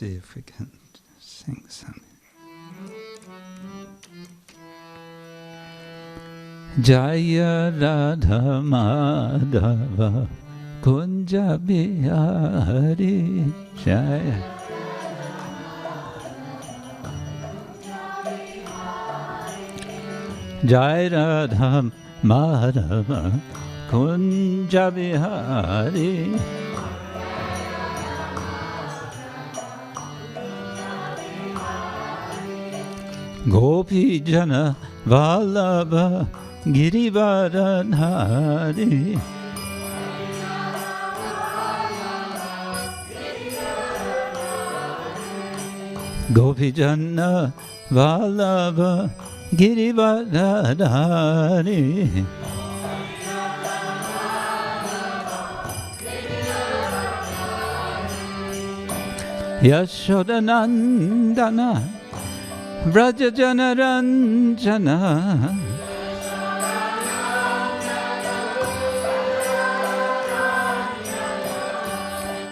see if we can sing some. Jaya Radha Madhava Kunja Bihari Jaya Jai Radha Madhava Kunja Bihari Gopi Jana Vallabha Girivaradhari Gopi Jana Vallabha Girivaradhari Yashodanandana vraje janaranjana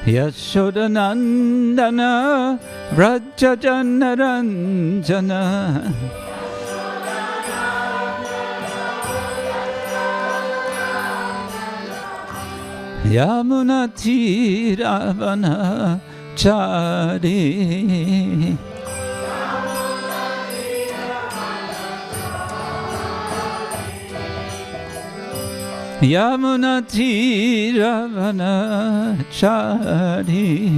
Yashodanandana vraje janaranjana Yamuna tiravana chari Yamuna tiravana chari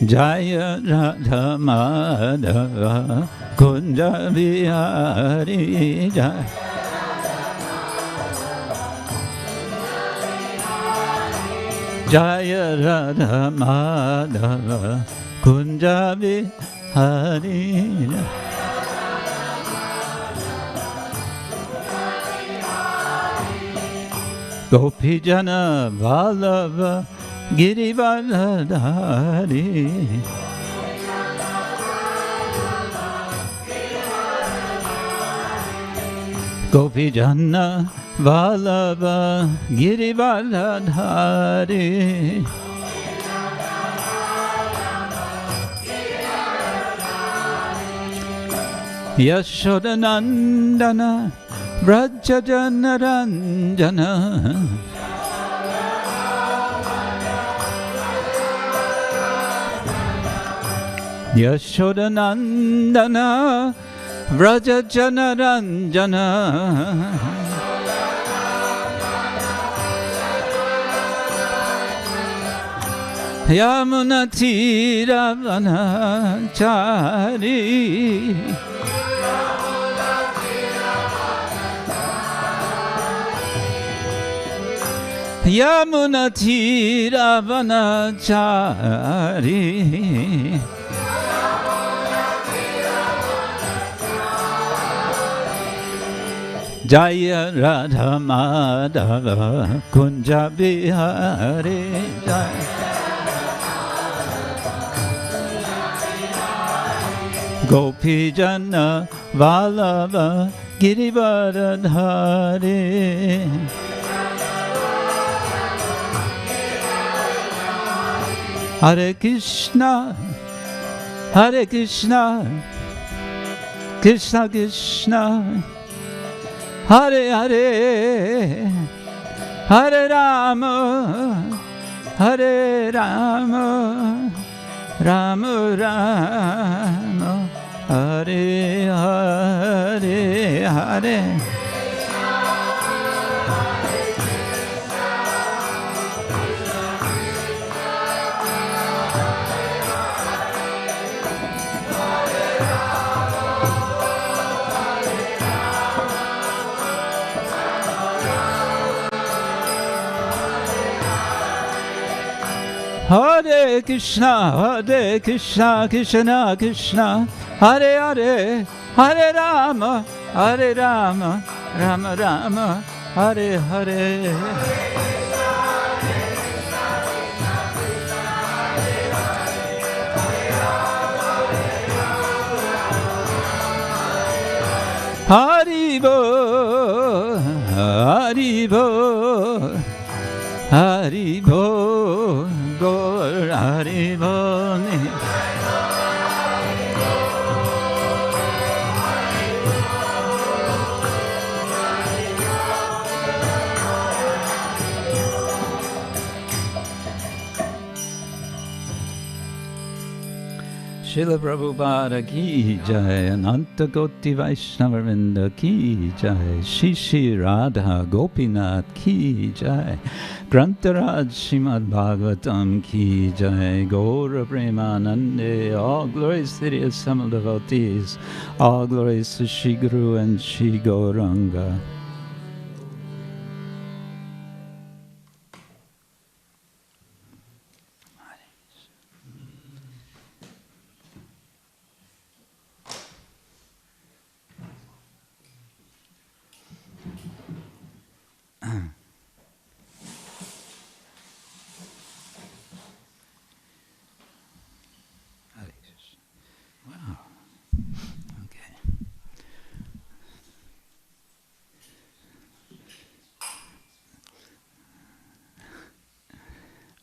Jaya Radha Madhava Kunja Bihari Jaya Jaya Radha Madhava Kunja Bihari Gopi Jana Vallabha Girivaradhari Gopi Jana Vallabha Girivaradhari Yashodanandana vraje janaranjana Yashodanandana vraje janaranjana Yamuna tiravana chari Yamuna tiravana chari Jaya Radha Madhava Kunja Bihari Jaya Gopi Jana Vallabha Girivaradhari Hare Krishna Hare Krishna Krishna Krishna Hare Hare Hare Rama Hare Rama Rama Rama Hare Hare Hare Hare Krishna, Krishna Krishna, Hare Hare, Hare Rama, Rama Rama, Hare Hare. Haribo, Haribo, Haribo, Gaur Haribo. Srila Prabhupada ki jai, Ananta Koti Vaishnavarinda ki jai, Shri Radha Gopinath ki jai, Grantaraj Srimad-Bhagavatam ki jai, Gaura Premanande, all glories to the assembled devotees, all glories to Shri Guru and Shri Gauranga.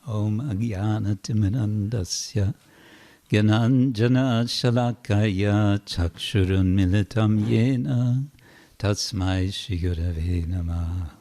Om Ajnana-timirandasya Gyananjana Shalakaya Chakshurun Militam Yena Tasmai Shri Gurave Namah.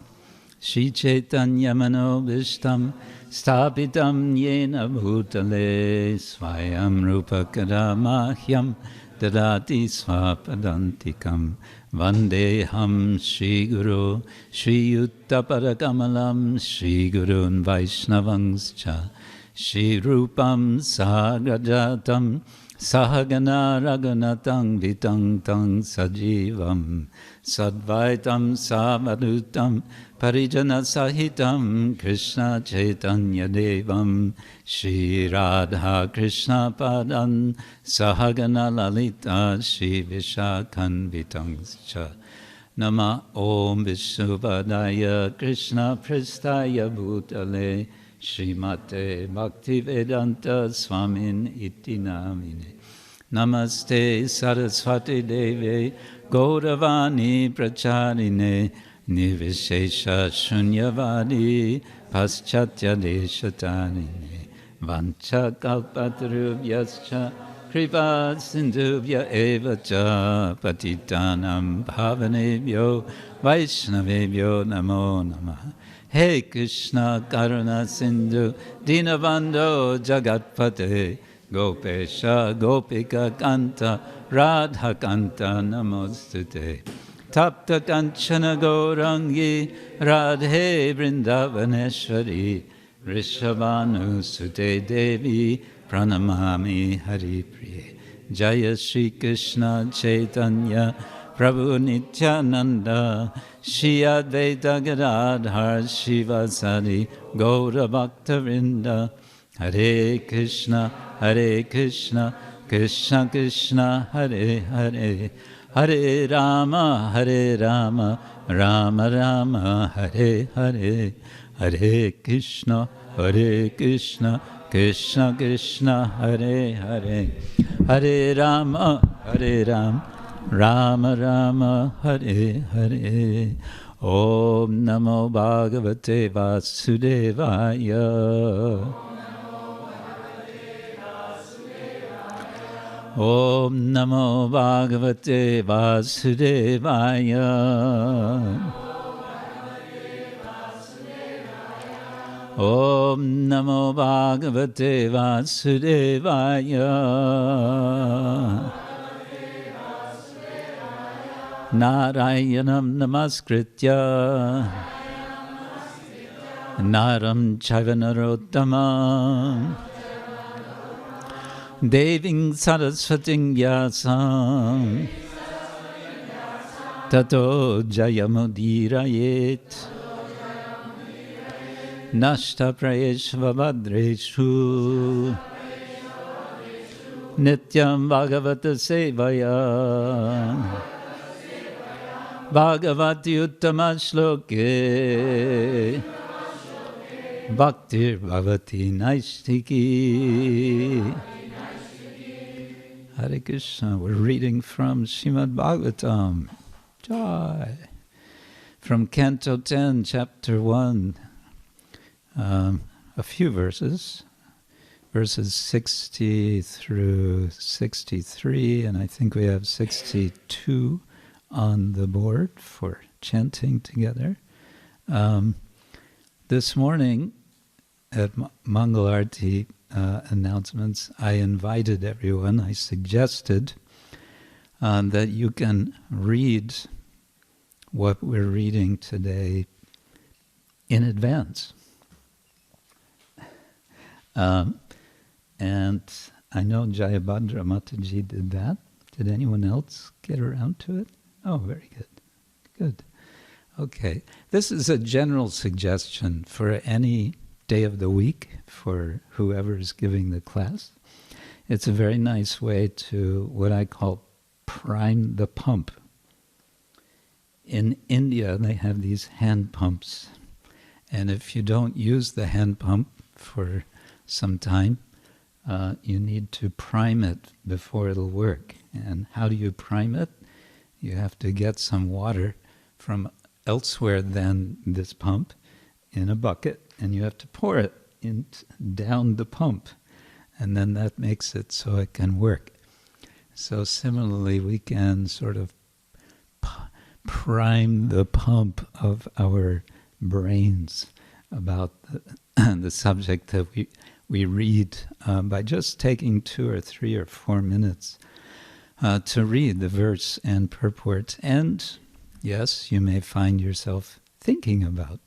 Shri Chaitanya Manobishtam Stapitam Yena Bhutale Swayam Rupa Kadamahyam Dadati Swapadantikam Vandeham Shri Guru Shri Yuttaparakamalam Shri Gurun Vaishnavangscha Shri Rupam Sagrajatam Sahagana Raghunatang Vitang Tang Sajivam Sadvaitam Savadutam Parijana Sahitam Krishna Chaitanya Devam Shri Radha Krishna Padan Sahagana Lalita Shri Vishakhan Vitangscha Nama Om Vishnu-padaya Krishna Prestaya Bhutale Srimate Bhaktivedanta Swamin Iti Namine Namaste Saraswati Deve Gauravani Pracharine Nirvishesha Shunyavadi Paschatya Deshatarine Vancha Kalpatarubhyascha Kripa Sindhuvya Evacha Patitanam Bhavanebhyo Vaishnavebhyo Namo Namaha. Hey Krishna Karuna Sindhu Dinabandho Jagatpate Gopesha Gopika Kanta Radha Kanta Namostute Tapta Kanchana Gaurangi Radhe Vrindavaneshwari Rishabhanu Sute Devi Pranamami Hari Priye Jaya Shri Krishna Chaitanya Prabhu Nityananda Shri Advaita Gadadhar Shivasari Gaura Bhaktavinda Hare Krishna Krishna Krishna Hare Hare Hare Rama Rama Rama Hare Hare Hare Krishna Krishna Krishna Hare Hare Hare Rama Rama Rama Hare Hare. Om Namo Bhagavate Vasudevādyā. Om Namo Bhagavate Vasudevādyā. Om Namo Bhagavate Vasudevādyā. Narayanam Namaskritya Naram Chaiva Narottamam Deving Saraswating Vyasam Tato Jayamudirayet Nashta Prayeshva Vadreshu Nityam Bhagavata Sevaya Bhagavati Uttama Shloke Bhaktir Bhavati Naistiki. Hare Krishna. We're reading from Srimad-Bhagavatam. Jai. from Canto 10, Chapter 1, a few verses 60 through 63, and I think we have 62 on the board for chanting together. This morning at Mangal Arati announcements, I invited everyone, I suggested that you can read what we're reading today in advance. And I know Jayabhadra Mataji did that. Did anyone else get around to it? Oh, very good. Good. Okay. This is a general suggestion for any day of the week for whoever is giving the class. It's a very nice way to what I call prime the pump. In India, they have these hand pumps. And if you don't use the hand pump for some time, you need to prime it before it'll work. And how do you prime it? You have to get some water from elsewhere than this pump in a bucket, and you have to pour it down the pump. And then that makes it so it can work. So similarly, we can sort of prime the pump of our brains about the subject that we read by just taking 2 or 3 or 4 minutes to read the verse and purport. And yes, you may find yourself thinking about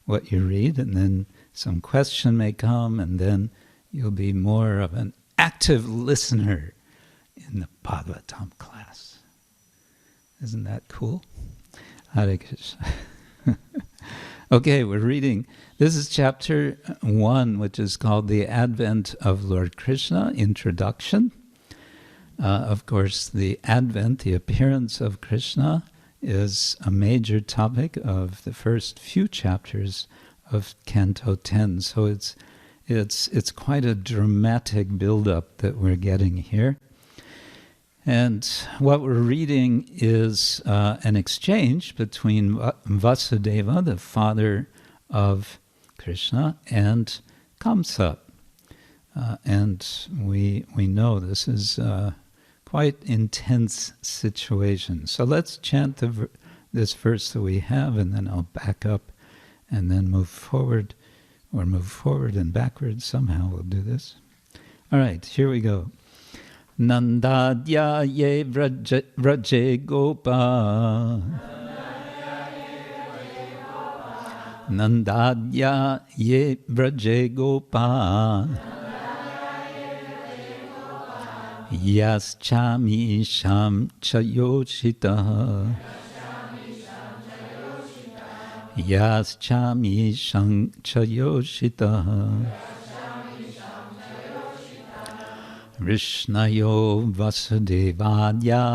what you read, and then some question may come, and then you'll be more of an active listener in the Bhagavatam class. Isn't that cool? Hare Krishna. Okay, we're reading. This is chapter 1, which is called The Advent of Lord Krishna, Introduction. Of course, the advent, the appearance of Krishna, is a major topic of the first few chapters of Canto 10. So it's quite a dramatic build-up that we're getting here. And what we're reading is an exchange between Vasudeva, the father of Krishna, and kaṁsam. And we know this is a quite intense situation. So let's chant this verse that we have, and then I'll back up and then move forward, or move forward and backwards. Somehow we'll do this. All right, here we go. Nanda-ādyā vraje gopā. Nanda-ādyā vraje gopā. Cāmīṣāṁ yoṣitaḥ. Cāmīṣāṁ yoṣitaḥ. vṛṣṇayo vasudevādyā.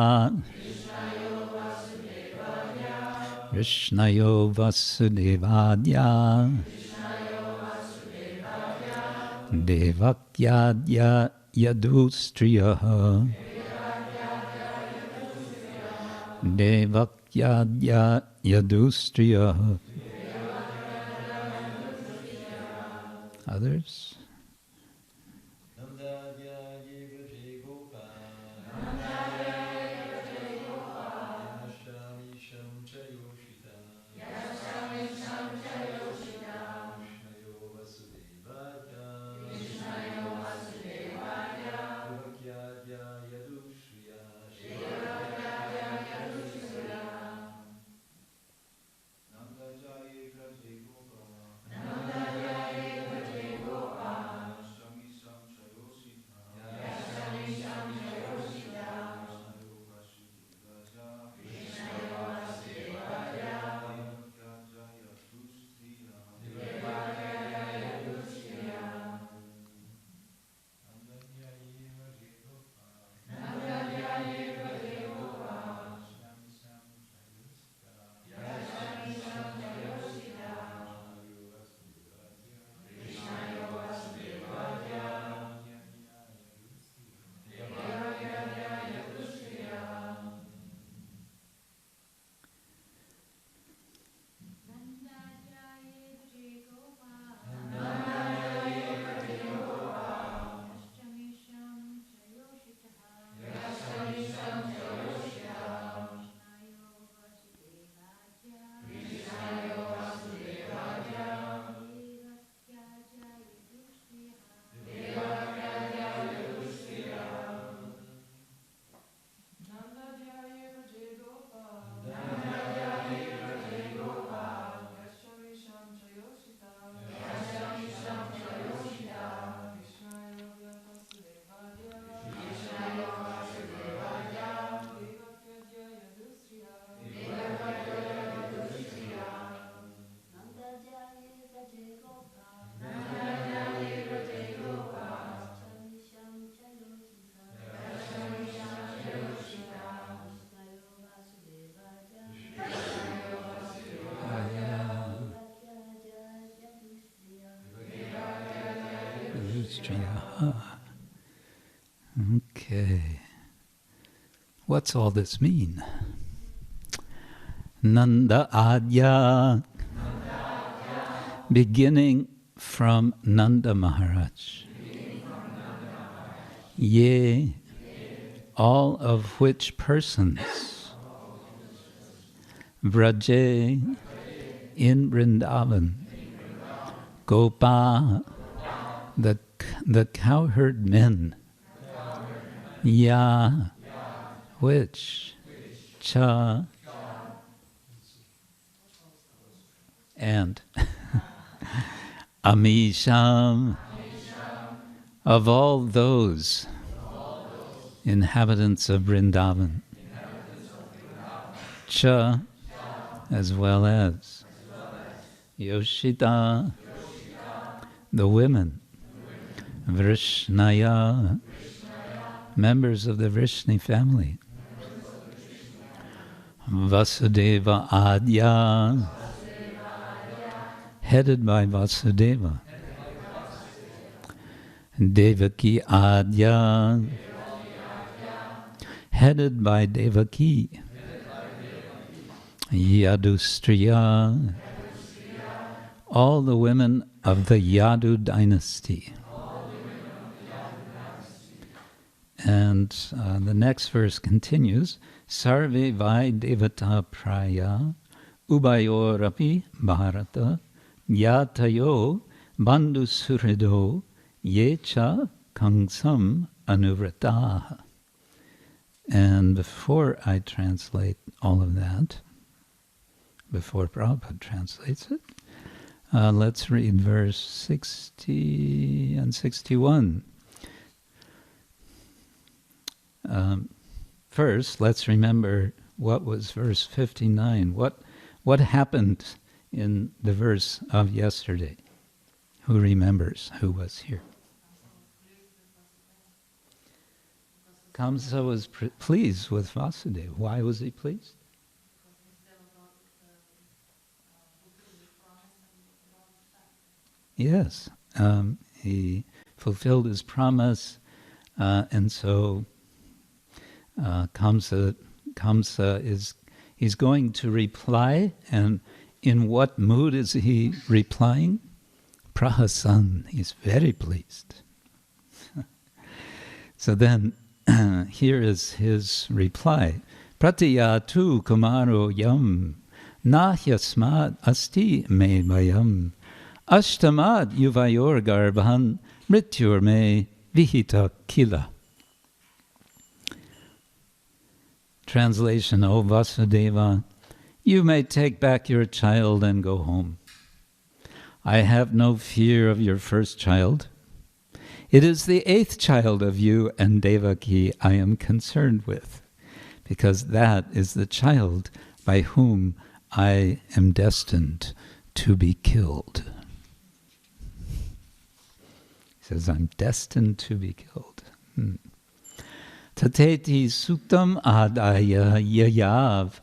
vṛṣṇayo vasudevādyā. devaky-ādyā yadu-striyaḥ. devaky-ādyā yadu-striyaḥ. Others? yadu-striyaḥ. Okay. What's all this mean? Nanda-ādyā, beginning from Nanda Mahārāja. Yea, all of which persons, vraje, in Vrindavan, gopā, the cowherd men, ya, which, cha, and cāmīṣāṁ, of all those inhabitants of Vrindavan, cha, as well as yoṣitaḥ, the women, vṛṣṇayo, members of the Vrishni family, vasudeva-ādyā, headed by Vasudeva, devakī-ādyā, headed by Devaki, yadu-striyaḥ, all the women of the Yadu dynasty. And the next verse continues, sarve devatā-prāyā, ubhayor api bhārata, jñātayo, bandhu-suhṛdo, yecha kaṁsam anuvratāḥ. And before I translate all of that, before Prabhupada translates it, let's read verse 60 and 61. First, let's remember what was verse 59. What happened in the verse of yesterday? Who remembers who was here? Kaṁsa was pleased with Vasudeva. Why was he pleased? Yes, he fulfilled his promise, and so Kaṁsa he's going to reply, and in what mood is he replying? Prahasan, he's very pleased. So then, here is his reply. Pratiyatu kumaro yam, nahyasmad asti me bayam, ashtamad ubhayor garbhan, mrityur me vihita kila. Translation, O Vasudeva, you may take back your child and go home. I have no fear of your first child. It is the 8th child of you and Devaki I am concerned with, because that is the child by whom I am destined to be killed. He says, I'm destined to be killed. Tateti suktam ādaya yayav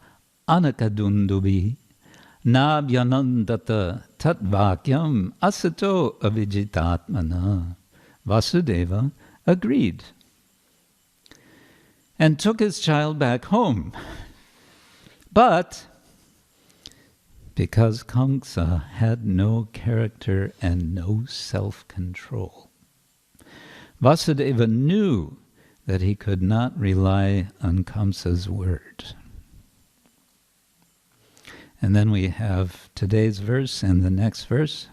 anakadundubi nabhyanandata tatvakyam asato avijitātmana. Vasudeva agreed and took his child back home. But because Kaṁsa had no character and no self-control, Vasudeva knew that he could not rely on Kaṁsa's word. And then we have today's verse and the next verse.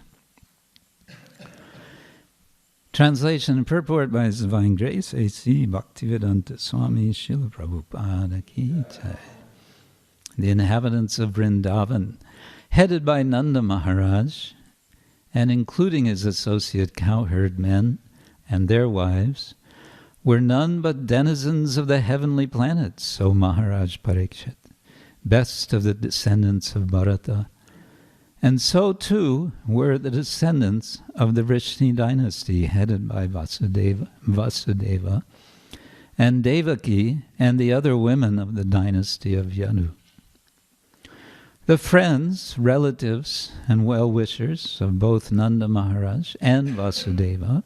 Translation and purport by His Divine Grace, A.C. Bhaktivedanta Swami Srila Prabhupada Ki Jai. The inhabitants of Vrindavan, headed by Nanda Mahārāja, and including his associate cowherd men and their wives, were none but denizens of the heavenly planets, O Mahārāja Parīkṣit, best of the descendants of bhārata. And so too were the descendants of the Vrishni dynasty, headed by Vasudeva, and Devaki, and the other women of the dynasty of Yadu. The friends, relatives, and well-wishers of both Nanda Mahārāja and Vasudeva,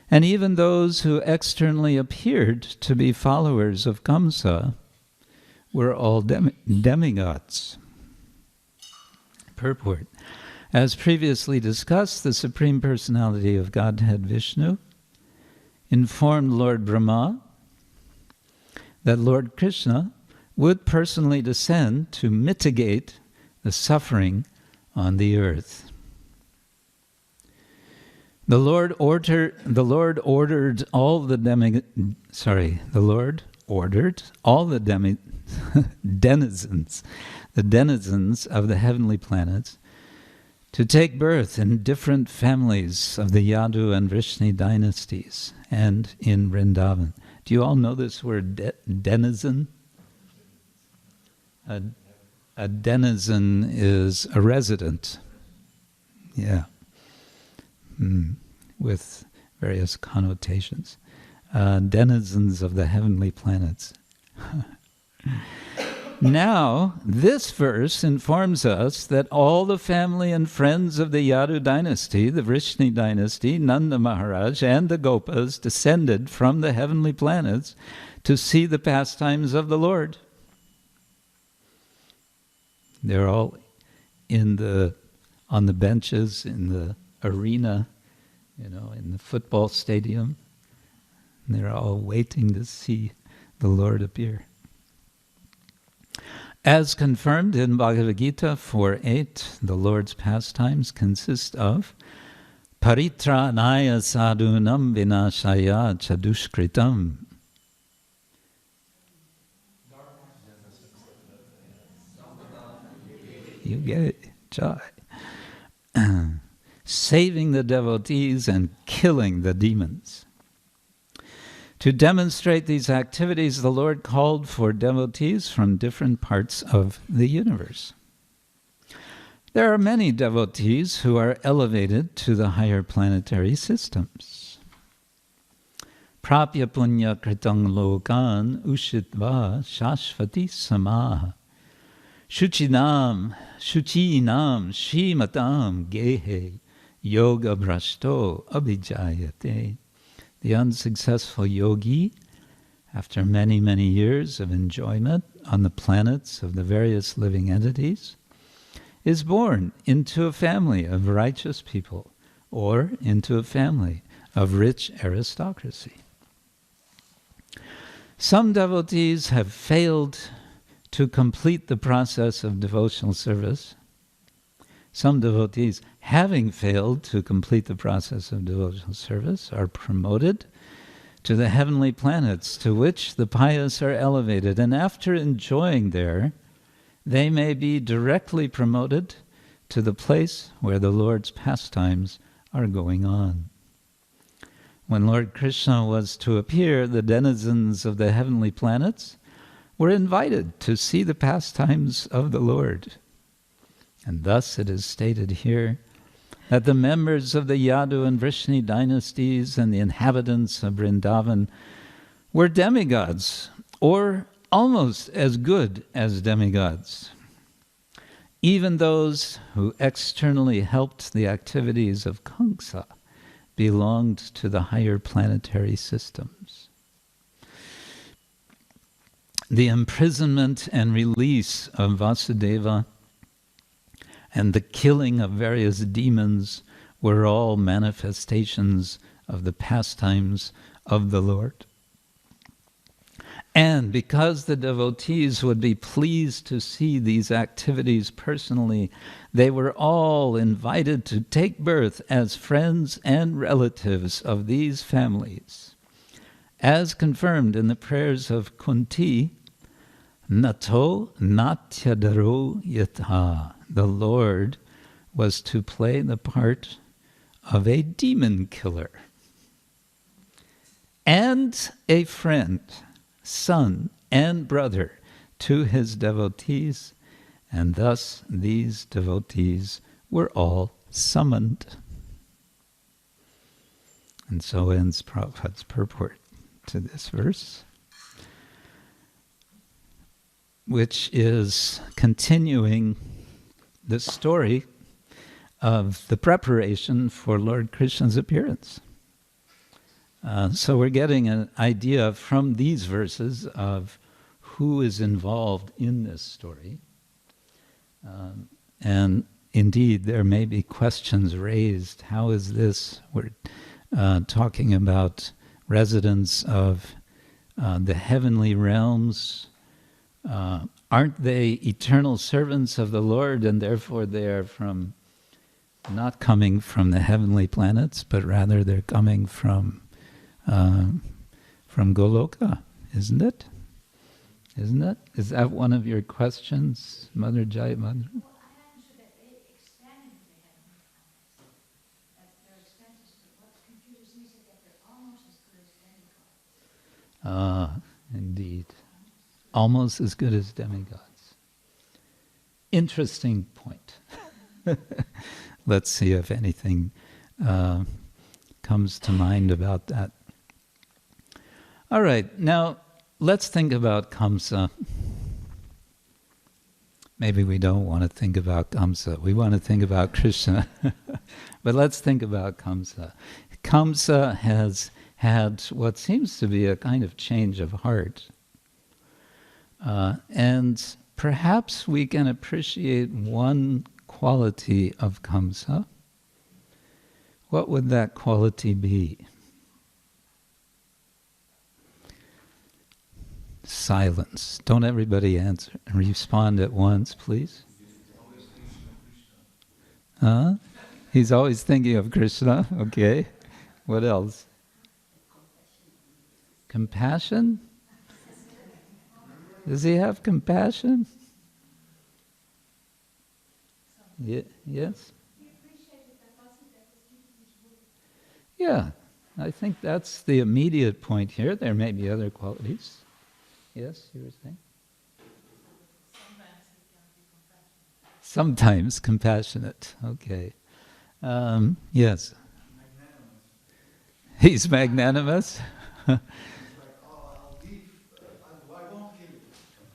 And even those who externally appeared to be followers of Kamsa were all demigods. Purport. As previously discussed, the Supreme Personality of Godhead Vishnu informed Lord Brahma that Lord Krishna would personally descend to mitigate the suffering on the earth. The Lord ordered all the denizens of the heavenly planets to take birth in different families of the Yadu and Vrishni dynasties and in Vrindavan. Do you all know this word denizen? A denizen is a resident. Yeah. With various connotations. Denizens of the heavenly planets. Now, this verse informs us that all the family and friends of the Yadu dynasty, the Vrishni dynasty, Nanda Mahārāja and the Gopas descended from the heavenly planets to see the pastimes of the Lord. They're all on the benches, in the arena, in the football stadium. And they're all waiting to see the Lord appear. As confirmed in Bhagavad Gita 4.8, the Lord's pastimes consist of paritranaya sadhunam vinashaya chadushkritam. You get it, joy. Saving the devotees and killing the demons. To demonstrate these activities, the Lord called for devotees from different parts of the universe. There are many devotees who are elevated to the higher planetary systems. Prapya punya kritang lokan ushitva shashvati samaha shuchinam shimatam gehe yoga brashto abhijayate. The unsuccessful yogi, after many, many years of enjoyment on the planets of the various living entities, is born into a family of righteous people or into a family of rich aristocracy. Some devotees have failed to complete the process of devotional service. Some devotees, having failed to complete the process of devotional service, are promoted to the heavenly planets to which the pious are elevated. And after enjoying there, they may be directly promoted to the place where the Lord's pastimes are going on. When Lord Krishna was to appear, the denizens of the heavenly planets were invited to see the pastimes of the Lord. And thus it is stated here that the members of the Yadu and Vrishni dynasties and the inhabitants of Vrindavan were demigods, or almost as good as demigods. Even those who externally helped the activities of Kamsa belonged to the higher planetary systems. The imprisonment and release of Vasudeva and the killing of various demons were all manifestations of the pastimes of the Lord. And because the devotees would be pleased to see these activities personally, they were all invited to take birth as friends and relatives of these families. As confirmed in the prayers of Kunti, Nato natyadaro yatha. The Lord was to play the part of a demon killer and a friend, son and brother to his devotees, and thus these devotees were all summoned. And so ends Prabhupada's purport to this verse, which is continuing the story of the preparation for Lord Krishna's appearance. So we're getting an idea from these verses of who is involved in this story. And indeed, there may be questions raised. How is this? We're talking about residents of the heavenly realms. Aren't they eternal servants of the Lord, and therefore they are not coming from the heavenly planets, but rather they're coming from Goloka, isn't it? Isn't it? Is that one of your questions, Mother Jai Mother? Indeed. Almost as good as demigods. Interesting point. Let's see if anything comes to mind about that. All right, now let's think about kaṁsam. Maybe we don't want to think about kaṁsam. We want to think about Krishna. But let's think about kaṁsam. Kaṁsam has had what seems to be a kind of change of heart. And perhaps we can appreciate one quality of kaṁsam. What would that quality be? Silence. Don't everybody answer and respond at once, please. He's always thinking of Krishna. Okay. What else? Compassion? Does he have compassion? Yes? Yeah, I think that's the immediate point here. There may be other qualities. Yes, you were saying? Sometimes compassionate. Okay. Yes. He's magnanimous?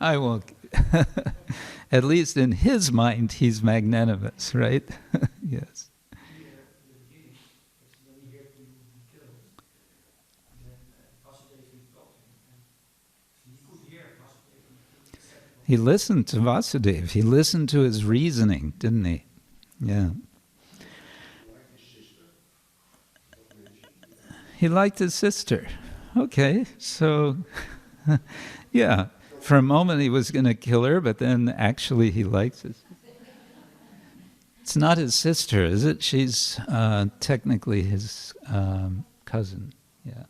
I won't. At least in his mind, he's magnanimous, right? Yes. He listened to Vasudeva. He listened to his reasoning, didn't he? Yeah. He liked his sister. Okay, so, yeah. For a moment he was going to kill her, but then actually he likes his sister. It's not his sister, is it? She's technically his cousin. Yeah.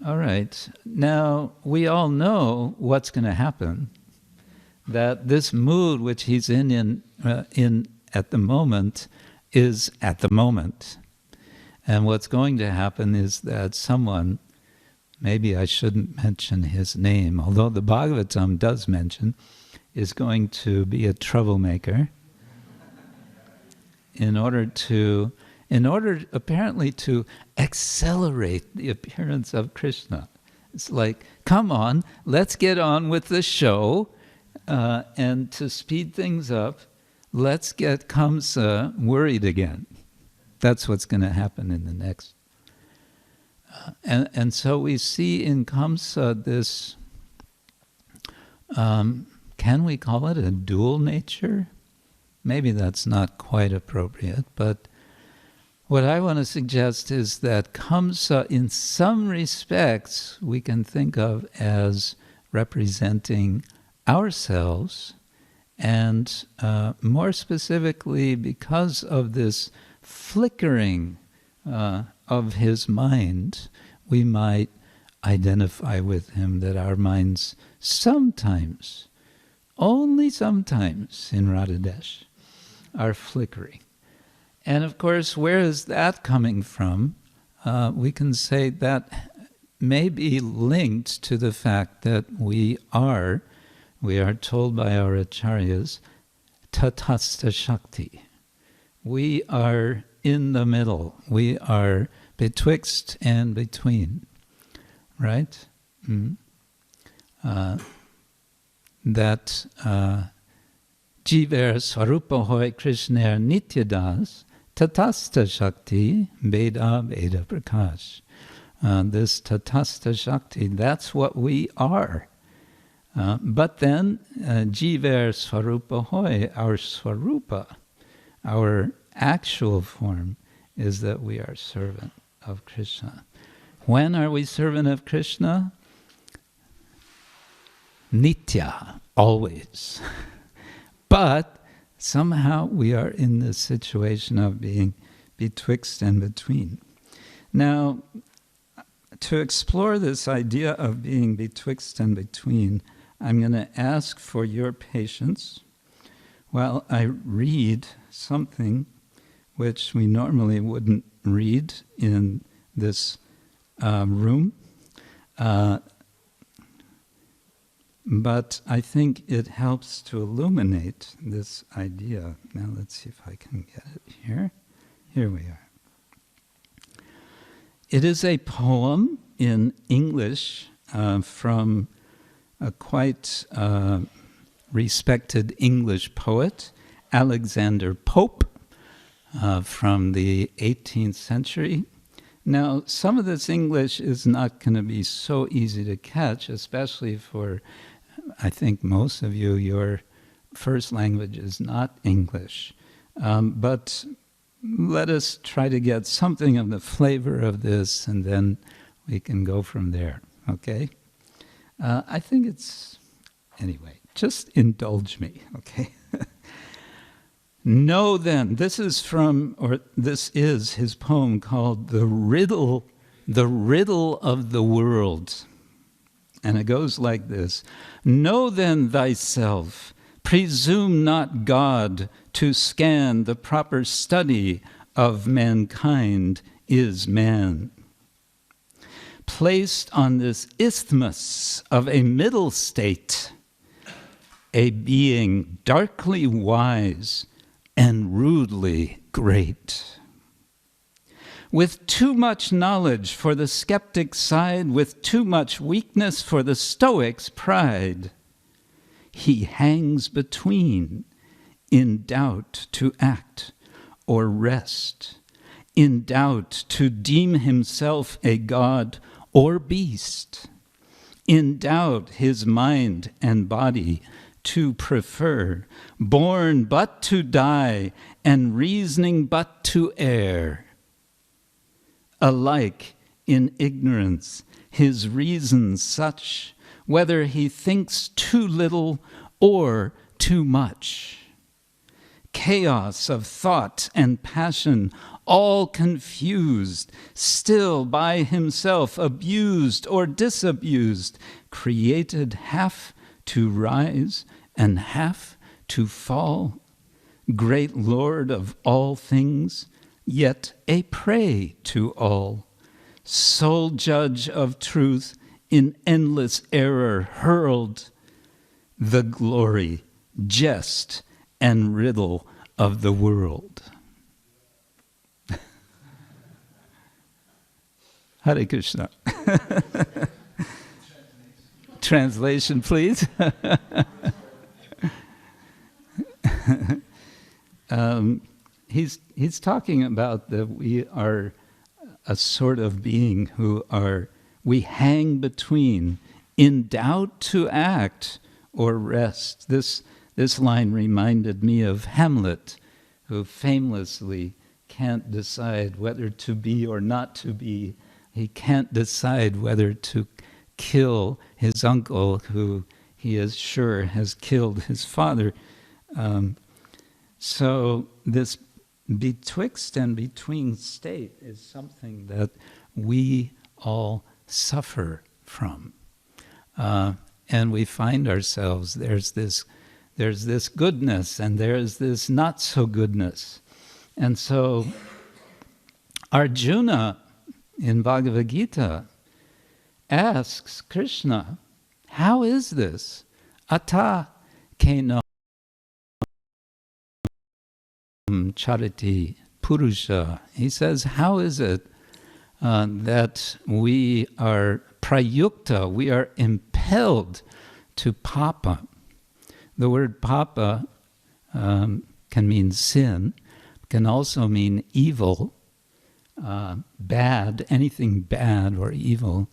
All right. Now, we all know what's going to happen. That this mood which he's in at the moment is at the moment. And what's going to happen is that someone, maybe I shouldn't mention his name, although the Bhagavatam does mention, is going to be a troublemaker in order apparently to accelerate the appearance of Krishna. It's like, come on, let's get on with the show, and to speed things up, let's get kaṁsam worried again. That's what's going to happen in the next. And so we see in kaṁsam this, can we call it a dual nature? Maybe that's not quite appropriate, but what I want to suggest is that kaṁsam, in some respects, we can think of as representing ourselves, and more specifically, because of this flickering of his mind, we might identify with him, that our minds sometimes, only sometimes in Radhadesh, are flickering. And of course, where is that coming from? We can say that may be linked to the fact that we are told by our acharyas, tatastha shakti. We are in the middle. We are betwixt and between. Right? That jiver swarupa hoy Krishna nityadas Tatastha Shakti Veda Veda Prakash. This Tatastha Shakti, that's what we are. But then, Jiver Swarupa Hoy, our Swarupa, our actual form, is that we are servant of Krishna. When are we servant of Krishna? Nitya, always. But somehow we are in this situation of being betwixt and between. Now, to explore this idea of being betwixt and between, I'm going to ask for your patience while I read something which we normally wouldn't read in this room. But I think it helps to illuminate this idea. Now let's see if I can get it here. Here we are. It is a poem in English from a quite respected English poet, Alexander Pope, from the 18th century. Now, some of this English is not going to be so easy to catch, especially for, I think most of you, your first language is not English. But let us try to get something of the flavor of this, and then we can go from there, okay? I think it's, anyway, just indulge me, okay? Know then, this is his poem called The Riddle of the World. And it goes like this. Know then thyself, presume not God to scan the proper study of mankind is man. Placed on this isthmus of a middle state, a being darkly wise and rudely great. With too much knowledge for the skeptic's side, with too much weakness for the stoic's pride, he hangs between, in doubt to act or rest, in doubt to deem himself a god or beast, in doubt his mind and body to prefer, born but to die, and reasoning but to err. Alike in ignorance, his reason such, whether he thinks too little or too much. Chaos of thought and passion, all confused, still by himself abused or disabused, created half to rise and half to fall, great Lord of all things, yet a prey to all, sole judge of truth, in endless error hurled, the glory, jest, and riddle of the world. Hare Krishna. Translation, please. He's talking about that we are a sort of being we hang between, in doubt to act or rest. This line reminded me of Hamlet, who famously can't decide whether to be or not to be. He can't decide whether to kill his uncle, who he is sure has killed his father. So this betwixt and between state is something that we all suffer from. And we find ourselves, there's this goodness and there's this not so goodness. And so Arjuna in Bhagavad Gita asks Krishna, how is this? Ata kena chariti purusha. He says, how is it that we are prayukta, we are impelled to papa? The word papa can mean sin. can also mean evil, bad, anything bad or evil.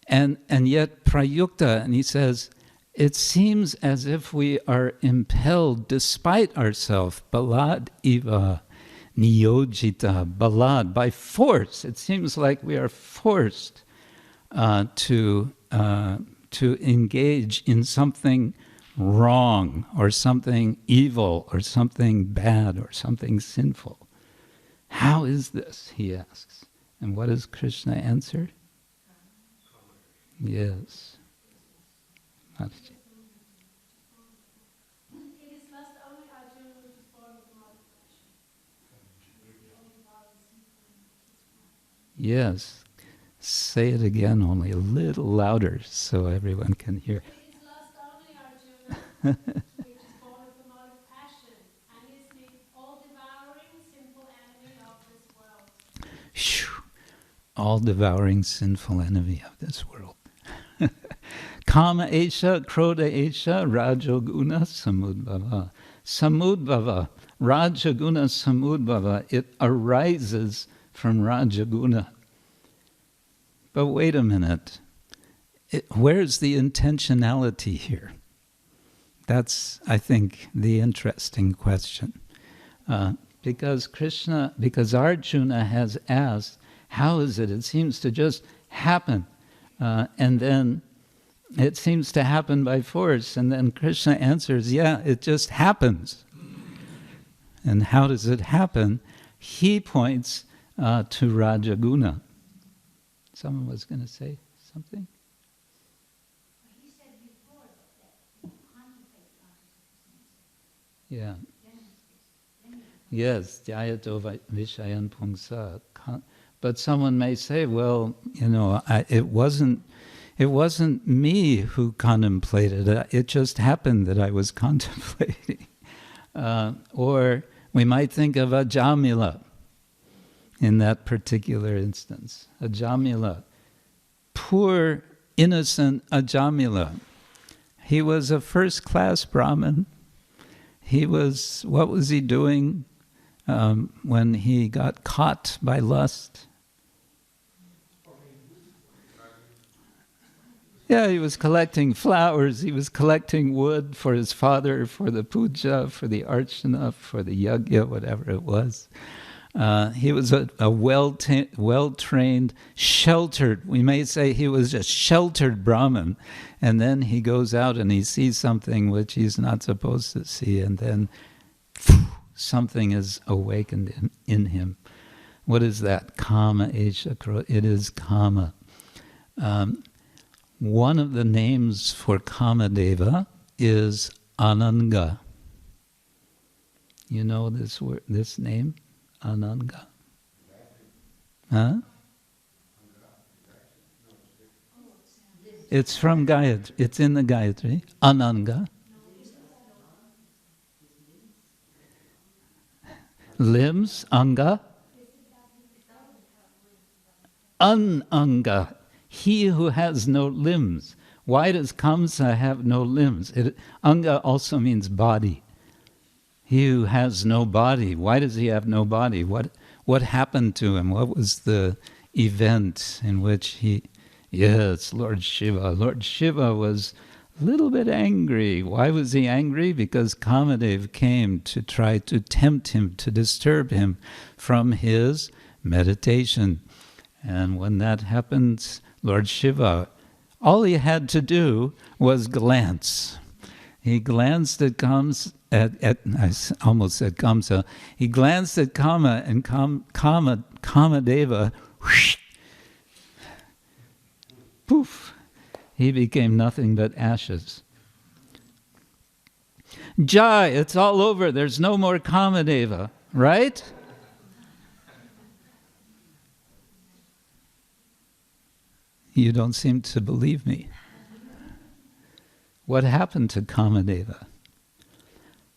And yet prayukta, and he says, it seems as if we are impelled despite ourselves, balad iva niyojita, balad, by force. It seems like we are forced to engage in something wrong or something evil or something bad or something sinful. How is this, he asks. And what does Krishna answer? Yes. It is lust only, Arjuna, which is born of the mother passion. Yes. Say it again, only a little louder so everyone can hear. It is lust only, Arjuna, which is born of the mother passion, and is the all-devouring, sinful enemy of this world. All-devouring, sinful enemy of this world. Kama esha, krodha esha, rajoguna samudbhava. Samudbhava, rajaguna samudbhava. It arises from rajaguna. But wait a minute. Where's the intentionality here? That's, I think, the interesting question. Because Arjuna has asked, how is it? It seems to just happen. And then it seems to happen by force. And then Krishna answers, yeah, it just happens. And how does it happen? He points to Rajaguna. Someone was going to say something? He said before that you contemplate consciousness. Yeah. Yes, jñātayo vishayan pungsa. But someone may say, well, it wasn't me who contemplated it. It just happened that I was contemplating. Or we might think of Ajamila in that particular instance. Ajamila. Poor, innocent Ajamila. He was a first-class Brahmin. What was he doing when he got caught by lust? Yeah, he was collecting flowers, he was collecting wood for his father, for the puja, for the archana, for the yajna, whatever it was. He was a well-trained, sheltered, we may say he was a sheltered Brahmin, and then he goes out and he sees something which he's not supposed to see, and then something is awakened in him. What is that? Kama esha. It is kama. One of the names for Kamadeva is Ananga. You know this word, this name? Ananga. Huh? It's from Gayatri. It's in the Gayatri. Ananga. Limbs, anga. Ananga. He who has no limbs. Why does Kamsa have no limbs? Anga also means body. He who has no body. Why does he have no body? What happened to him? What was the event in which he... Yes, Lord Shiva. Lord Shiva was a little bit angry. Why was he angry? Because Kamadeva came to try to tempt him, to disturb him from his meditation. And when that happens, Lord Shiva, all he had to do was glance. He glanced at I almost said Kamsa. He glanced at Kama, and Kamadeva, whoosh, poof, he became nothing but ashes. Jai, it's all over. There's no more Kamadeva, right? You don't seem to believe me. What happened to Kamadeva?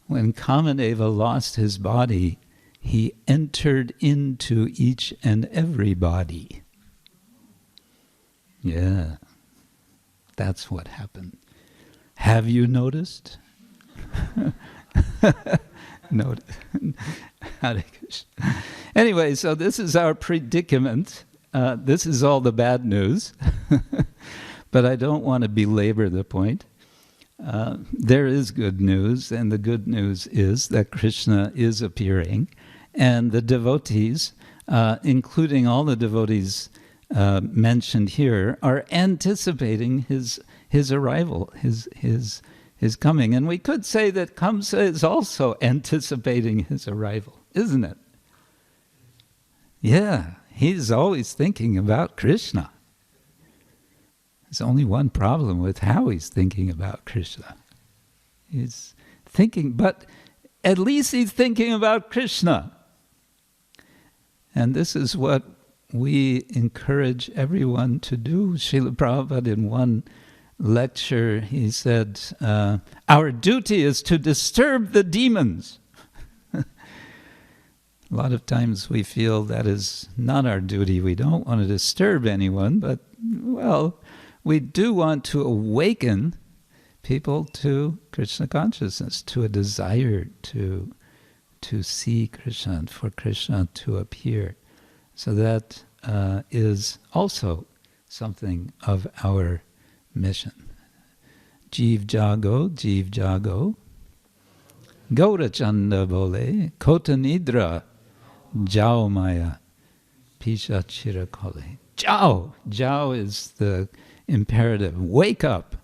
When Kamadeva lost his body, he entered into each and every body. Yeah, that's what happened. Have you noticed? Note. Hare Krishna. Anyway, so this is our predicament. This is all the bad news. But I don't want to belabor the point. There is good news, and the good news is that Krishna is appearing, and the devotees, including all the devotees mentioned here, are anticipating his arrival, his coming. And we could say that Kamsa is also anticipating his arrival, isn't it? Yeah, he's always thinking about Krishna. There's only one problem with how he's thinking about Krishna. He's thinking, but at least he's thinking about Krishna. And this is what we encourage everyone to do. Srila Prabhupada, in one lecture, he said, our duty is to disturb the demons. A lot of times we feel that is not our duty. We don't want to disturb anyone, but, well, we do want to awaken people to Krishna consciousness, to a desire to see Krishna and for Krishna to appear. So that is also something of our mission. Jeev jago, Gaura chanda bole, kota nidra, jao maya, pisha chirakole. Jao is the imperative. Wake up.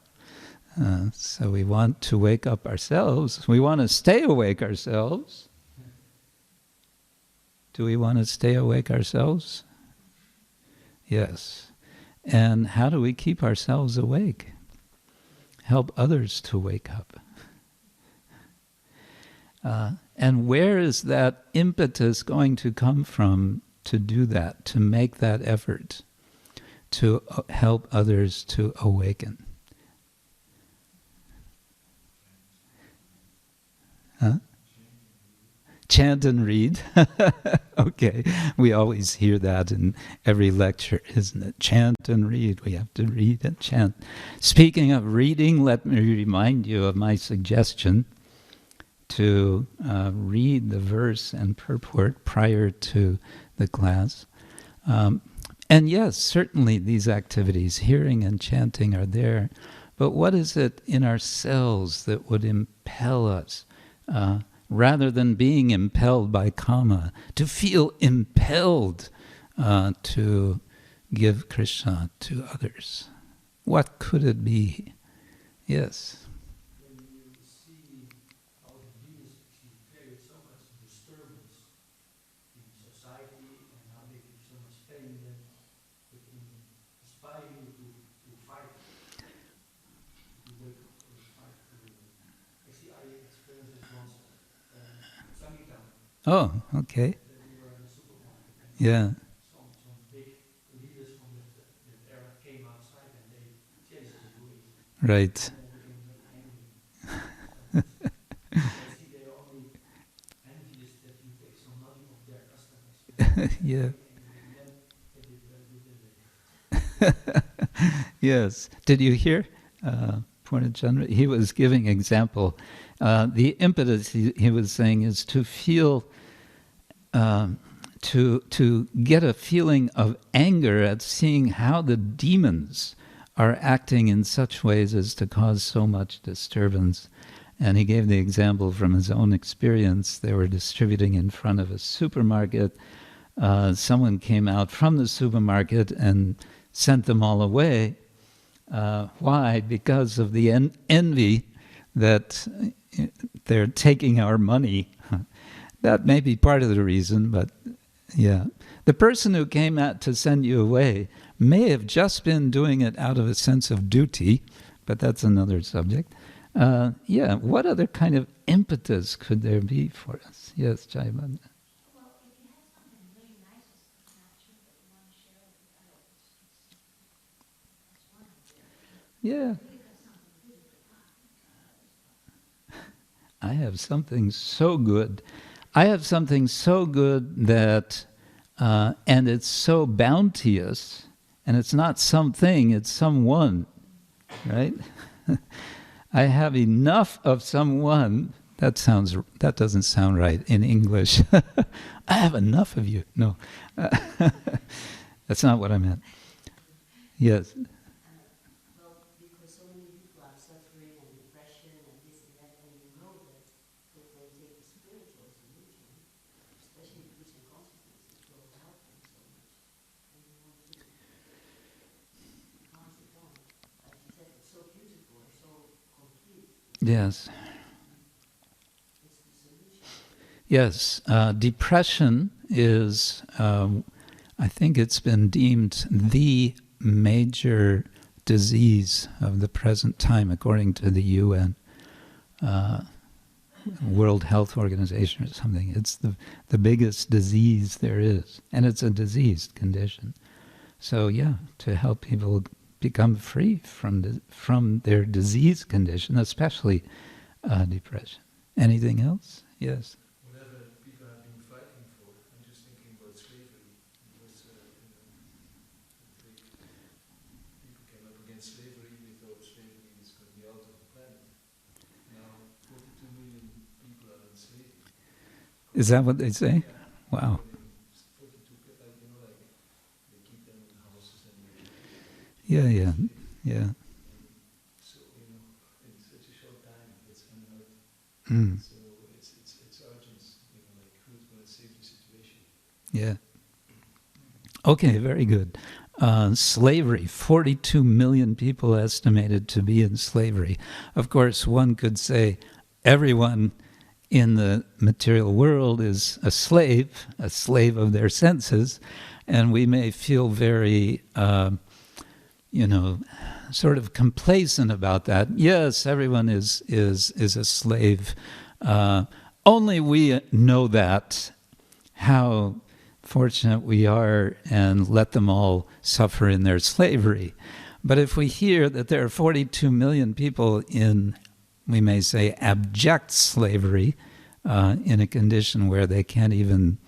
So we want to wake up ourselves. We want to stay awake ourselves. Do we want to stay awake ourselves? Yes. And how do we keep ourselves awake? Help others to wake up. And where is that impetus going to come from to do that, to make that effort, to help others to awaken? Huh? Chant and read. Okay, we always hear that in every lecture, isn't it? Chant and read. We have to read and chant. Speaking of reading, let me remind you of my suggestion to read the verse and purport prior to the class. And yes, certainly these activities, hearing and chanting, are there. But what is it in ourselves that would impel us, rather than being impelled by kama, to feel impelled to give Krishna to others? What could it be? Yes. When you see how the demons actually create so much disturbance in society and how they give so much pain, that it can inspire you to fight, to wake up and fight. Actually, I experienced this once. Oh, okay. We were in the supermarket, and Yeah. some big leaders from that era came outside and they chased us away. Right. And I see they are only envious that you take some money of their customers. Yeah. And then they did very good in it. Yes. Did you hear? Purnachandra, he was giving example. The impetus he was saying is to feel, to get a feeling of anger at seeing how the demons are acting in such ways as to cause so much disturbance. And he gave the example from his own experience. They were distributing in front of a supermarket. Someone came out from the supermarket and sent them all away. Why? Because of the envy that they're taking our money. That may be part of the reason, but yeah. The person who came out to send you away may have just been doing it out of a sense of duty, but that's another subject. Yeah, what other kind of impetus could there be for us? Yes, Jaivan. Well, if you have something really nice that's not true that you want to share with others, that's one idea. Yeah. Really got something really good. I have something so good. I have something so good that, and it's so bounteous, and it's not something, it's someone, right? I have enough of someone that doesn't sound right in English. I have enough of you. No, that's not what I meant. Yes. Well, because so many people are suffering and depression and this and that, and you know that if they take a spiritual solution, especially the Krishna consciousness, it will help them so much. And you want to pass it on. Like you said, it's so beautiful, it's so complete. Yes. It's the solution. Yes. Depression is, I think it's been deemed the major disease of the present time, according to the UN, World Health Organization or something. It's the biggest disease there is, and it's a diseased condition. So yeah, to help people become free from their disease condition, especially depression. Anything else? Yes. Whatever people have been fighting for, I'm just thinking about slavery. Because people came up against slavery, they thought slavery is going to be out of the planet. Now 42 million people are in slavery. Is that what they say? Yeah. Wow. 42 people, like they keep them in houses and Yeah. so, in such a short time, it's unheard. Mm. So it's urgent, like who's going to save the situation? Yeah. Okay, very good. Slavery, 42 million people estimated to be in slavery. Of course, one could say everyone in the material world is a slave of their senses, and we may feel very, sort of complacent about that. Yes, everyone is a slave. Only we know that, how fortunate we are, and let them all suffer in their slavery. But if we hear that there are 42 million people in, we may say, abject slavery, in a condition where they can't even,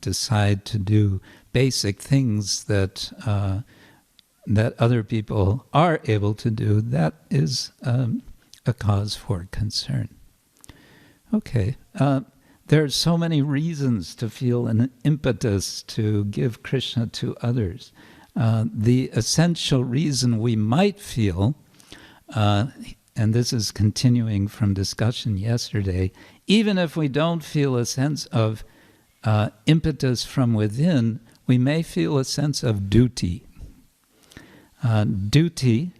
decide to do basic things that other people are able to do, that is a cause for concern. Okay. There are so many reasons to feel an impetus to give Krishna to others. The essential reason we might feel, and this is continuing from discussion yesterday, even if we don't feel a sense of impetus from within, we may feel a sense of duty. Duty,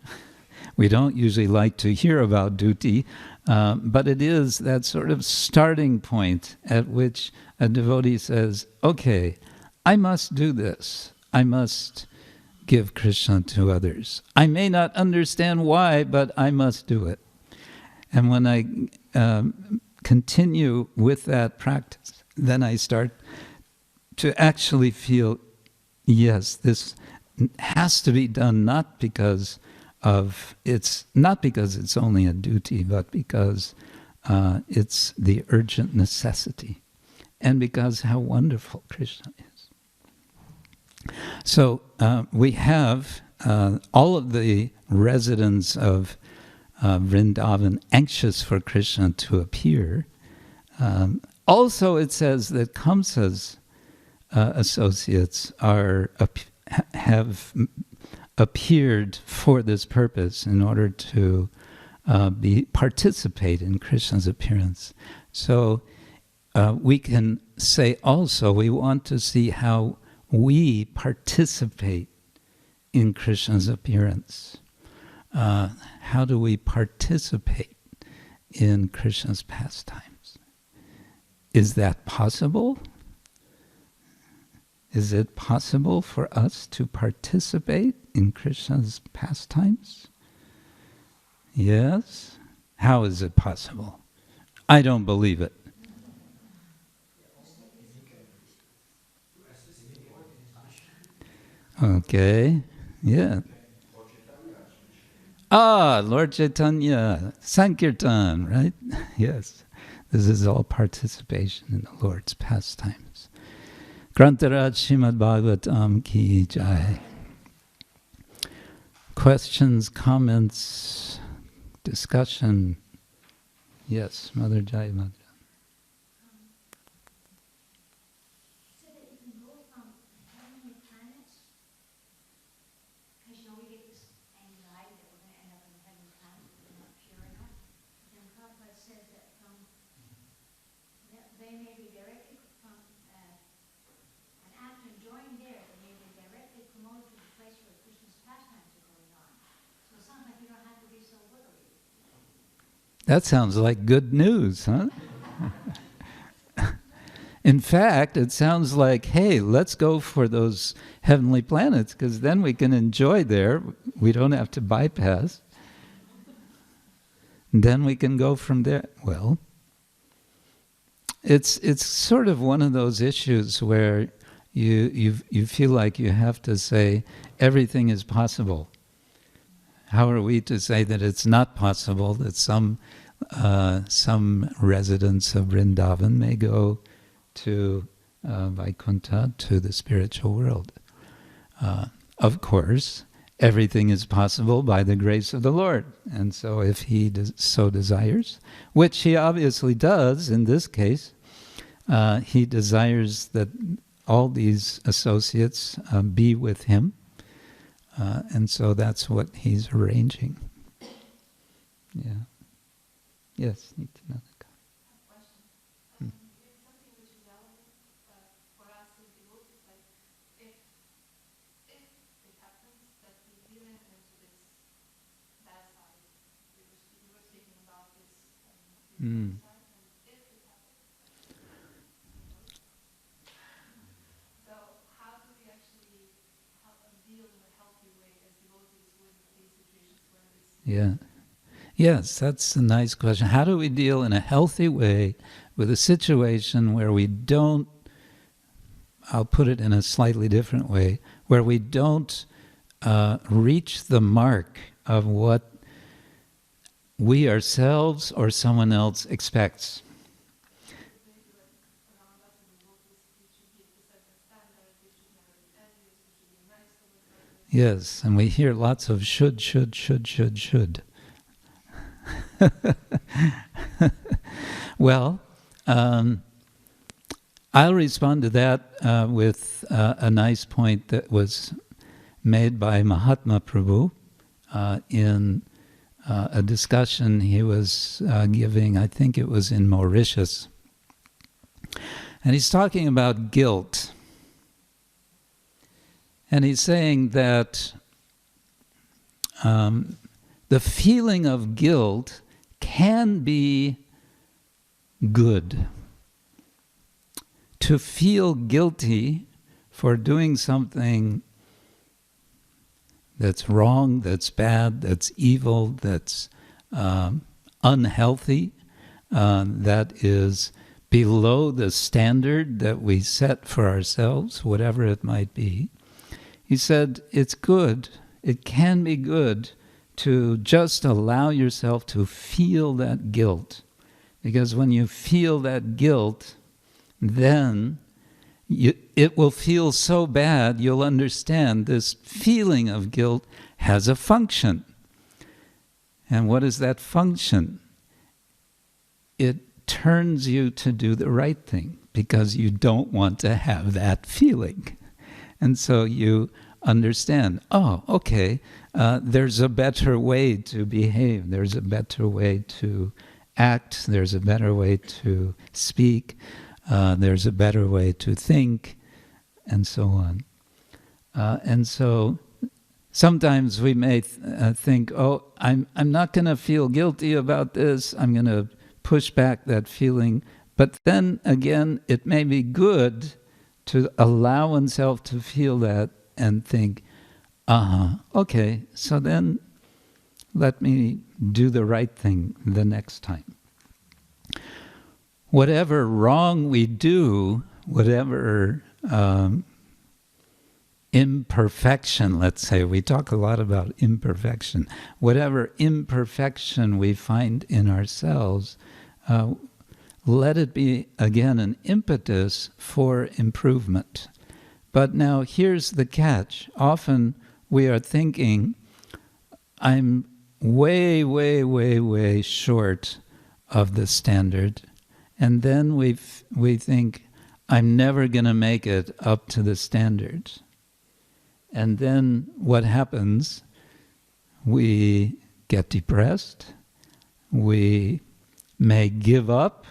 we don't usually like to hear about duty, but it is that sort of starting point at which a devotee says, okay, I must do this. I must give Krishna to others. I may not understand why, but I must do it. And when I continue with that practice, then I start to actually feel, yes, this has to be done not because it's only a duty, but because it's the urgent necessity, and because how wonderful Krishna is. So we have all of the residents of Vrindavan anxious for Krishna to appear. Also, it says that Kamsa's associates have appeared for this purpose in order to participate in Krishna's appearance. So we can say also we want to see how we participate in Krishna's appearance. How do we participate in Krishna's pastimes? Is that possible? Is it possible for us to participate in Krishna's pastimes? Yes? How is it possible? I don't believe it. Okay, yeah. Lord Chaitanya, Sankirtan, right? Yes, this is all participation in the Lord's pastimes. Grantaraj Srimad-Bhagavatam ki jai. Questions, comments, discussion? Yes, Mother Jaya Madra. So that you can go from heavenly planets, because you know we get this anxiety that we're going to end up in the heavenly planet if we're not pure enough. Then Prabhupada says that they may be directly from, and after enjoying there, they may be directly promoted to the place where Krishna's pastimes are going on. So it sounds like you don't have to be so worried. That sounds like good news, huh? In fact, it sounds like, hey, let's go for those heavenly planets, because then we can enjoy there. We don't have to bypass. And then we can go from there. Well, it's sort of one of those issues where you feel like you have to say everything is possible. How are we to say that it's not possible that some residents of Vrindavan may go to Vaikuntha, to the spiritual world? Of course, everything is possible by the grace of the Lord. And so if he so desires, which he obviously does in this case, he desires that all these associates be with him. And so that's what he's arranging. Yeah. Yes, Nityananda. Question. It's something which is relevant for us as devotees, like if it happens that we didn't enter this bad side, we were speaking about this side, and if it happens, so how do we actually deal in a healthy way as devotees with these situations where this? Yeah. Yes, that's a nice question. How do we deal in a healthy way with a situation where we don't, I'll put it in a slightly different way, where we don't reach the mark of what we ourselves or someone else expects? Yes, and we hear lots of should. Well, I'll respond to that with a nice point that was made by Mahatma Prabhu in a discussion he was giving, I think it was in Mauritius. And he's talking about guilt. And he's saying that the feeling of guilt can be good. To feel guilty for doing something that's wrong, that's bad, that's evil, that's unhealthy, that is below the standard that we set for ourselves, whatever it might be. He said, it's good, it can be good to just allow yourself to feel that guilt. Because when you feel that guilt, then it will feel so bad, you'll understand this feeling of guilt has a function. And what is that function? It turns you to do the right thing, because you don't want to have that feeling. And so you understand, oh, okay, there's a better way to behave, there's a better way to act, there's a better way to speak, there's a better way to think, and so on. And so sometimes we may think, oh, I'm not going to feel guilty about this, I'm going to push back that feeling. But then again, it may be good to allow oneself to feel that and think, okay, so then let me do the right thing the next time. Whatever wrong we do, whatever imperfection, let's say, we talk a lot about imperfection, whatever imperfection we find in ourselves, let it be, again, an impetus for improvement. But now here's the catch. Often we are thinking, I'm way short of the standard, and then we think, I'm never going to make it up to the standard. And then what happens? We get depressed, we may give up,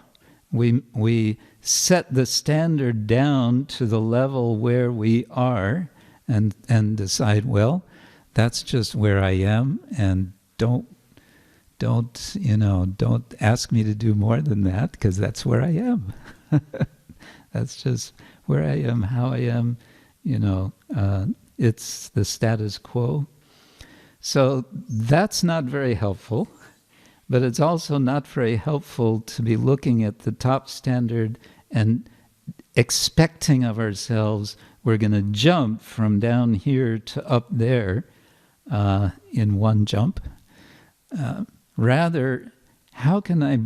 we set the standard down to the level where we are and decide, well, that's just where I am, and don't ask me to do more than that, because that's where I am. That's just where I am, how I am, it's the status quo. So that's not very helpful, but it's also not very helpful to be looking at the top standard and expecting of ourselves we're going to jump from down here to up there in one jump. Rather, how can I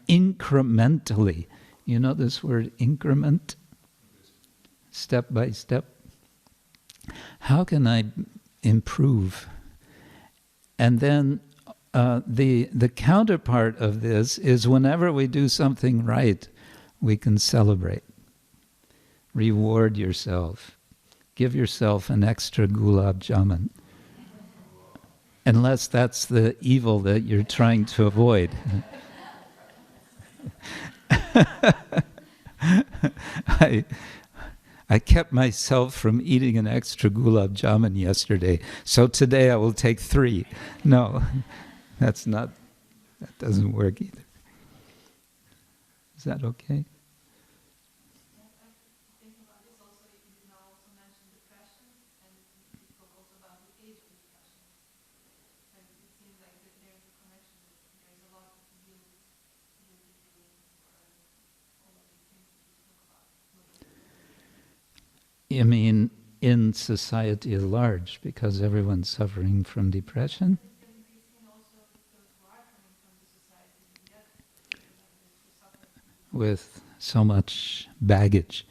incrementally, you know this word increment? Step by step. How can I improve? And then the counterpart of this is whenever we do something right, we can celebrate. Reward yourself. Give yourself an extra gulab jamun. Unless that's the evil that you're trying to avoid. I kept myself from eating an extra gulab jamun yesterday, so today I will take 3. No, that doesn't work either. Is that okay? You mean in society at large, because everyone's suffering from depression? With so much baggage.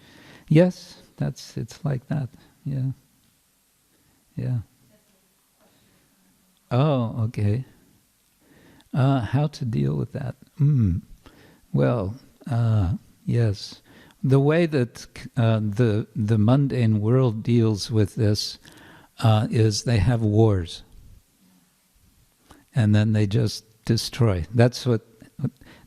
Yes, it's like that. Yeah. Yeah. Oh, okay. How to deal with that? Well, yes. The way that the mundane world deals with this is they have wars, and then they just destroy. That's what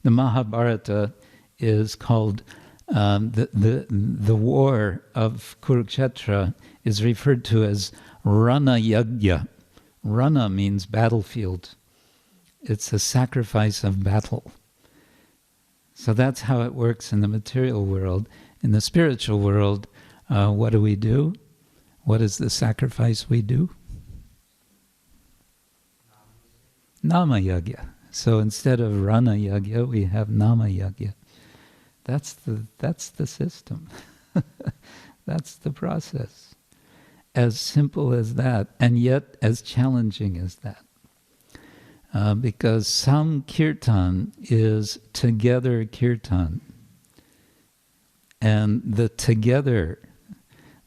the Mahabharata is called. The war of Kurukshetra is referred to as Rana-yajña. Rana means battlefield. It's a sacrifice of battle. So that's how it works in the material world. In the spiritual world, what do? What is the sacrifice we do? Nama-yajña. So instead of Rana-yajña, we have Nama-yajña. That's the system. That's the process. As simple as that, and yet as challenging as that. Because some kirtan is together kirtan. And the together,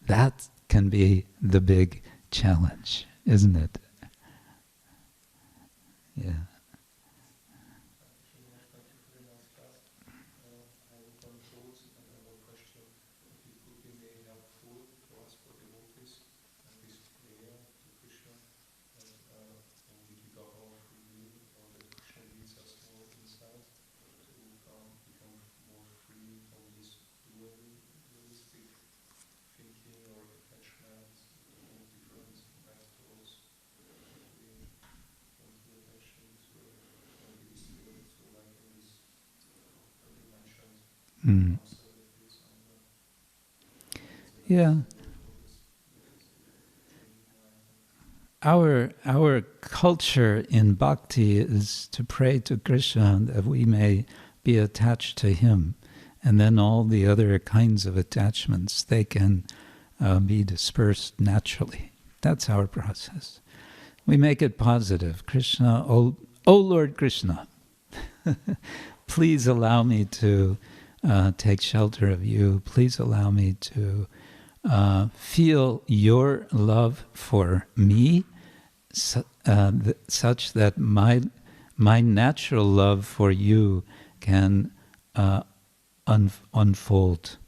that can be the big challenge, isn't it? Yeah. Yeah. Our culture in bhakti is to pray to Krishna that we may be attached to him, and then all the other kinds of attachments, they can be dispersed naturally. That's our process. We make it positive. Krishna, oh Lord Krishna, please allow me to take shelter of you. Please allow me to feel your love for me, such that my natural love for you can unfold.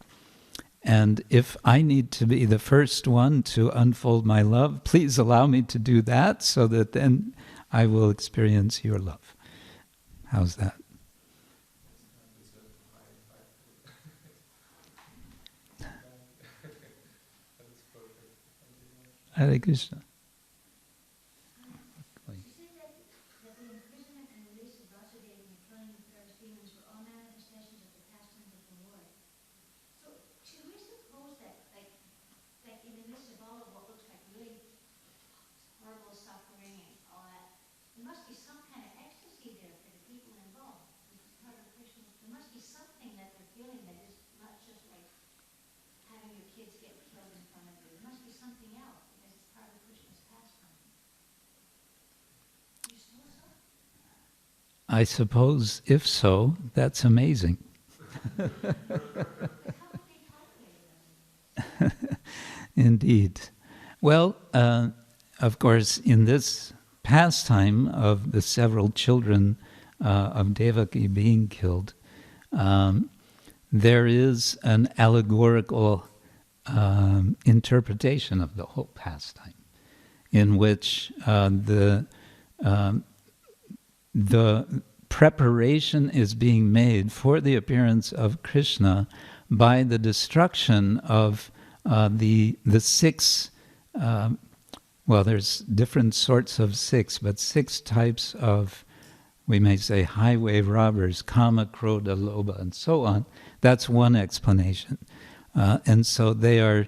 And if I need to be the first one to unfold my love, please allow me to do that so that then I will experience your love. How's that? Hare Krishna. You say that the imprisonment and release of Vasudeva and the killing of various demons were all manifestations of the pastimes of the Lord. So should we suppose that, like in the midst of all of what looks like really horrible suffering and all that, there must be some kind of ecstasy there for the people involved. This is part of Krishna. There must be something that they're feeling that is not just like having your kids get killed in front of you. There must be something else because it's part of Krishna's pastime. You suppose so? I suppose if so, that's amazing. But how would they calculate it? Indeed. Well, of course, in this pastime of the several children of Devaki being killed, there is an allegorical interpretation of the whole pastime, in which the preparation is being made for the appearance of Krishna by the destruction of the six, well, there's different sorts of six, but six types of, we may say, highway robbers, kama, krodha, lobha, and so on. That's one explanation. And so they are,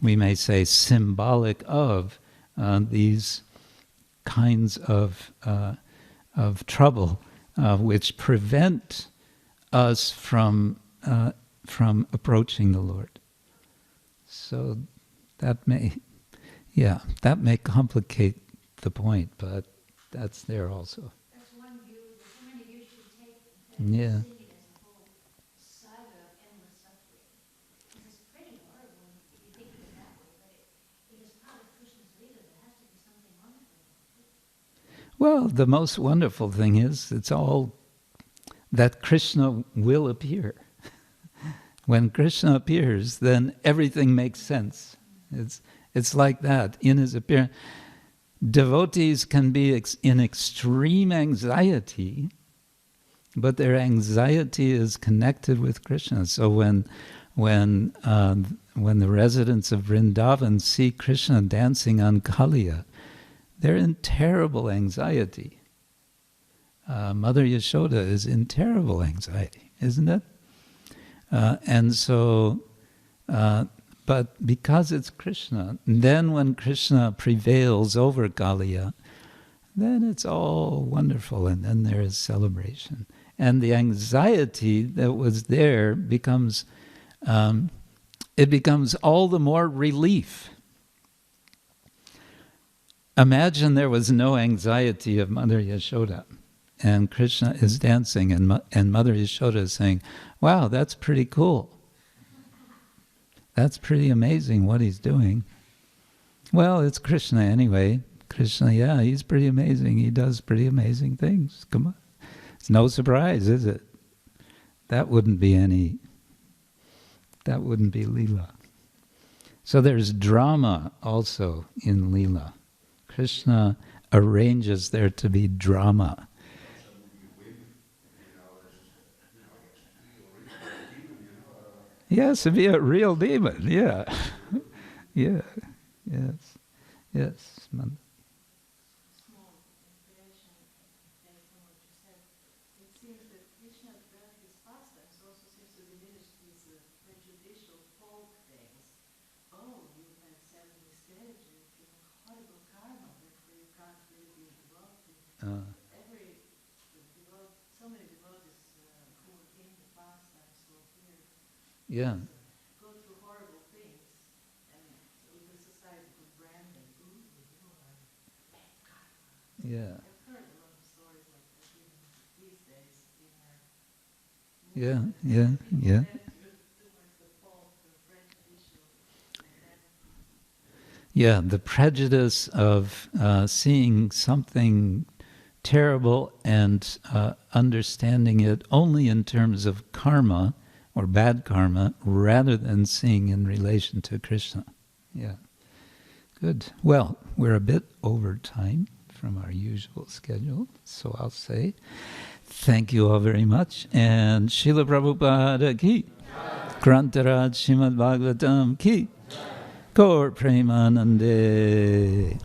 we may say, symbolic of these kinds of trouble which prevent us from approaching the Lord. So that may complicate the point, but that's there also. That's one view. There's so many views you can take. Yeah. See it as a whole saga of endless suffering. It's pretty horrible if you think of it that way, but it is part of Krishna's lila. There has to be something wonderful about it. Well, the most wonderful thing is it's all that Krishna will appear. When Krishna appears, then everything makes sense. It's like that in his appearance. Devotees can be in extreme anxiety, but their anxiety is connected with Krishna. So when the residents of Vrindavan see Krishna dancing on Kaliya, they're in terrible anxiety. Mother Yashoda is in terrible anxiety, isn't it? But because it's Krishna, then when Krishna prevails over Kaliya, then it's all wonderful, and then there is celebration. And the anxiety that was there becomes all the more relief. Imagine there was no anxiety of Mother Yashoda, and Krishna is dancing, and Mother Yashoda is saying, "Wow, that's pretty cool. That's pretty amazing what he's doing." Well, it's Krishna anyway. Krishna, yeah, he's pretty amazing. He does pretty amazing things. Come on. It's no surprise, is it? That wouldn't be lila. So there's drama also in lila. Krishna arranges there to be drama. Yes, to be a real demon, yeah. Yeah, yes, yes. Small information based on what you said. It seems that Krishna, throughout his pastimes, also seems to diminish these prejudicial folk things. Oh, you have said miscarriage, you've given horrible karma, therefore you can't really be devoted. So many devotees who were in the pastimes who appear Yeah, go through horrible things, and so the society could brand them. Ooh, you are bad karma. yeah, I've heard a lot of stories like that even these days in our yeah, movement. yeah, yeah. Towards the folk, the prejudicial, Yeah, the prejudice of seeing something terrible and understanding it only in terms of karma or bad karma rather than seeing in relation to Krishna. Yeah. Good. Well, we're a bit over time from our usual schedule, so I'll say thank you all very much, and Srila Prabhupada ki, Grantaraj Srimad-Bhagavatam ki, Gaur Premanande.